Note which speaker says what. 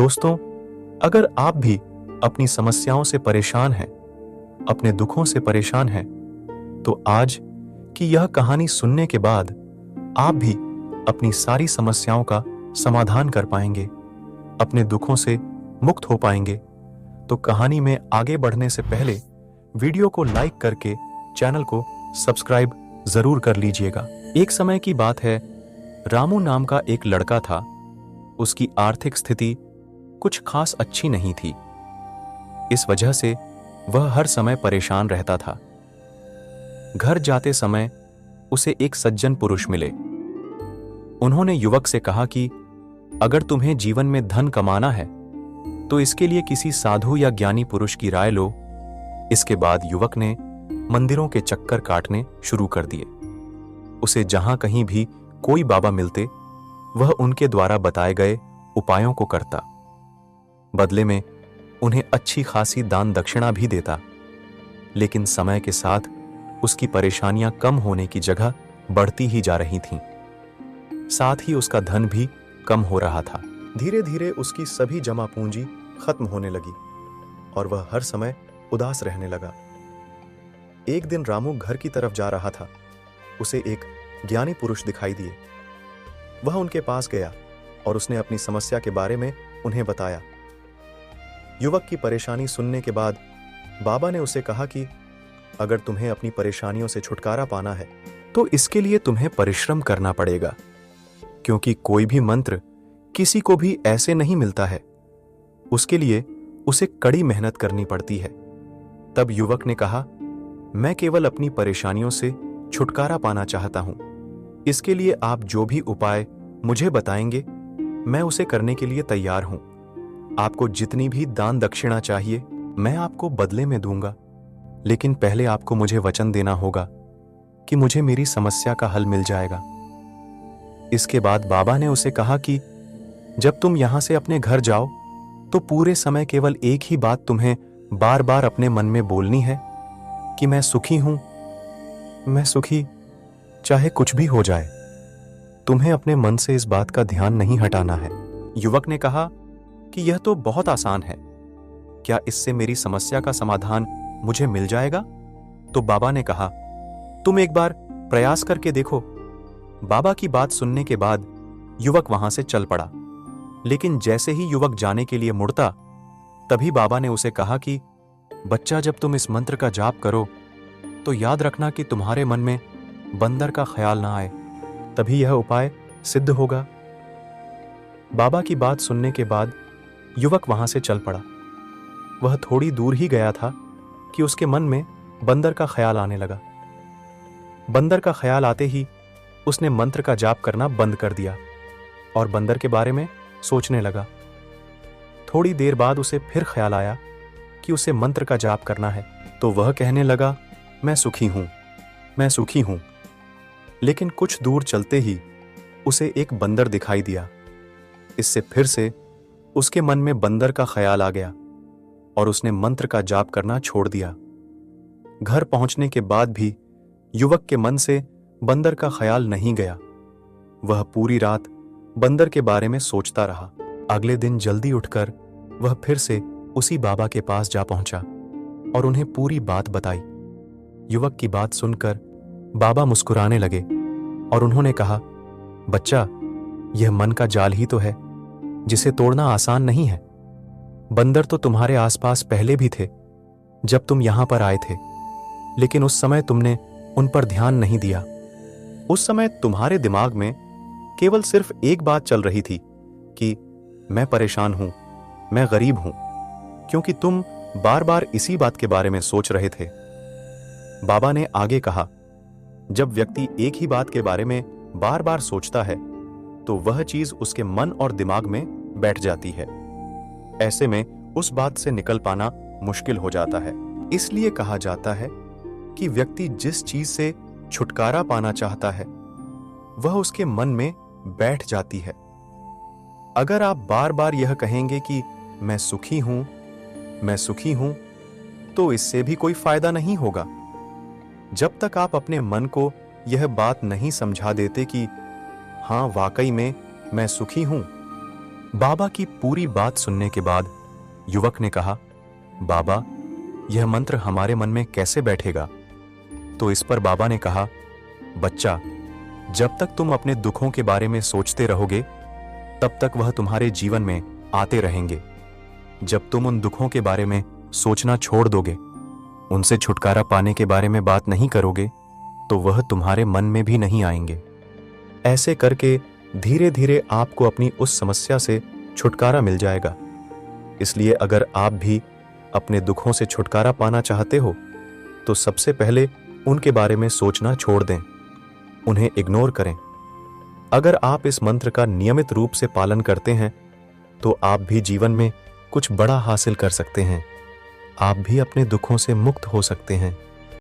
Speaker 1: दोस्तों, अगर आप भी अपनी समस्याओं से परेशान हैं, अपने दुखों से परेशान हैं, तो आज की यह कहानी सुनने के बाद आप भी अपनी सारी समस्याओं का समाधान कर पाएंगे, अपने दुखों से मुक्त हो पाएंगे। तो कहानी में आगे बढ़ने से पहले वीडियो को लाइक करके चैनल को सब्सक्राइब जरूर कर लीजिएगा। एक समय की बात है, रामू नाम का एक लड़का था। उसकी आर्थिक स्थिति कुछ खास अच्छी नहीं थी। इस वजह से वह हर समय परेशान रहता था। घर जाते समय उसे एक सज्जन पुरुष मिले। उन्होंने युवक से कहा कि अगर तुम्हें जीवन में धन कमाना है तो इसके लिए किसी साधु या ज्ञानी पुरुष की राय लो। इसके बाद युवक ने मंदिरों के चक्कर काटने शुरू कर दिए। उसे जहां कहीं भी कोई बाबा मिलते, वह उनके द्वारा बताए गए उपायों को करता। बदले में उन्हें अच्छी खासी दान दक्षिणा भी देता। लेकिन समय के साथ उसकी परेशानियां कम होने की जगह बढ़ती ही जा रही थीं। साथ ही उसका धन भी कम हो रहा था। धीरे धीरे उसकी सभी जमा पूंजी खत्म होने लगी और वह हर समय उदास रहने लगा। एक दिन रामू घर की तरफ जा रहा था। उसे एक ज्ञानी पुरुष दिखाई दिए। वह उनके पास गया और उसने अपनी समस्या के बारे में उन्हें बताया। युवक की परेशानी सुनने के बाद बाबा ने उसे कहा कि अगर तुम्हें अपनी परेशानियों से छुटकारा पाना है तो इसके लिए तुम्हें परिश्रम करना पड़ेगा, क्योंकि कोई भी मंत्र किसी को भी ऐसे नहीं मिलता है। उसके लिए उसे कड़ी मेहनत करनी पड़ती है। तब युवक ने कहा, मैं केवल अपनी परेशानियों से छुटकारा पाना चाहता हूं। इसके लिए आप जो भी उपाय मुझे बताएंगे, मैं उसे करने के लिए तैयार हूं। आपको जितनी भी दान दक्षिणा चाहिए, मैं आपको बदले में दूंगा। लेकिन पहले आपको मुझे वचन देना होगा कि मुझे मेरी समस्या का हल मिल जाएगा। इसके बाद बाबा ने उसे कहा कि जब तुम यहां से अपने घर जाओ तो पूरे समय केवल एक ही बात तुम्हें बार बार अपने मन में बोलनी है कि मैं सुखी हूं, मैं सुखी, चाहे कुछ भी हो जाए। तुम्हें अपने मन से इस बात का ध्यान नहीं हटाना है। युवक ने कहा कि यह तो बहुत आसान है, क्या इससे मेरी समस्या का समाधान मुझे मिल जाएगा? तो बाबा ने कहा, तुम एक बार प्रयास करके देखो। बाबा की बात सुनने के बाद युवक वहां से चल पड़ा। लेकिन जैसे ही युवक जाने के लिए मुड़ता, तभी बाबा ने उसे कहा कि बच्चा, जब तुम इस मंत्र का जाप करो तो याद रखना कि तुम्हारे मन में बंदर का ख्याल ना आए, तभी यह उपाय सिद्ध होगा। बाबा की बात सुनने के बाद युवक वहां से चल पड़ा। वह थोड़ी दूर ही गया था कि उसके मन में बंदर का ख्याल आने लगा। बंदर का ख्याल आते ही उसने मंत्र का जाप करना बंद कर दिया और बंदर के बारे में सोचने लगा। थोड़ी देर बाद उसे फिर ख्याल आया कि उसे मंत्र का जाप करना है, तो वह कहने लगा, मैं सुखी हूं, मैं सुखी हूं। लेकिन कुछ दूर चलते ही उसे एक बंदर दिखाई दिया। इससे फिर से उसके मन में बंदर का ख्याल आ गया और उसने मंत्र का जाप करना छोड़ दिया। घर पहुंचने के बाद भी युवक के मन से बंदर का ख्याल नहीं गया। वह पूरी रात बंदर के बारे में सोचता रहा। अगले दिन जल्दी उठकर वह फिर से उसी बाबा के पास जा पहुंचा और उन्हें पूरी बात बताई। युवक की बात सुनकर बाबा मुस्कुराने लगे और उन्होंने कहा, बच्चा, यह मन का जाल ही तो है जिसे तोड़ना आसान नहीं है। बंदर तो तुम्हारे आसपास पहले भी थे जब तुम यहां पर आए थे, लेकिन उस समय तुमने उन पर ध्यान नहीं दिया। उस समय तुम्हारे दिमाग में केवल सिर्फ एक बात चल रही थी कि मैं परेशान हूं, मैं गरीब हूं, क्योंकि तुम बार बार इसी बात के बारे में सोच रहे थे। बाबा ने आगे कहा, जब व्यक्ति एक ही बात के बारे में बार बार सोचता है तो वह चीज उसके मन और दिमाग में बैठ जाती है। ऐसे में उस बात से निकल पाना मुश्किल हो जाता है। इसलिए कहा जाता है कि व्यक्ति जिस चीज से छुटकारा पाना चाहता है वह उसके मन में बैठ जाती है। अगर आप बार बार यह कहेंगे कि मैं सुखी हूं, मैं सुखी हूं, तो इससे भी कोई फायदा नहीं होगा। जब तक आप अपने मन को यह बात नहीं समझा देते कि हां, वाकई में मैं सुखी हूं, बाबा की पूरी बात सुनने के बाद युवक ने कहा, बाबा, यह मंत्र हमारे मन में कैसे बैठेगा? तो इस पर बाबा ने कहा, बच्चा, जब तक तुम अपने दुखों के बारे में सोचते रहोगे तब तक वह तुम्हारे जीवन में आते रहेंगे। जब तुम उन दुखों के बारे में सोचना छोड़ दोगे, उनसे छुटकारा पाने के बारे में बात नहीं करोगे, तो वह तुम्हारे मन में भी नहीं आएंगे। ऐसे करके धीरे धीरे आपको अपनी उस समस्या से छुटकारा मिल जाएगा। इसलिए अगर आप भी अपने दुखों से छुटकारा पाना चाहते हो तो सबसे पहले उनके बारे में सोचना छोड़ दें, उन्हें इग्नोर करें। अगर आप इस मंत्र का नियमित रूप से पालन करते हैं तो आप भी जीवन में कुछ बड़ा हासिल कर सकते हैं। आप भी अपने दुखों से मुक्त हो सकते हैं।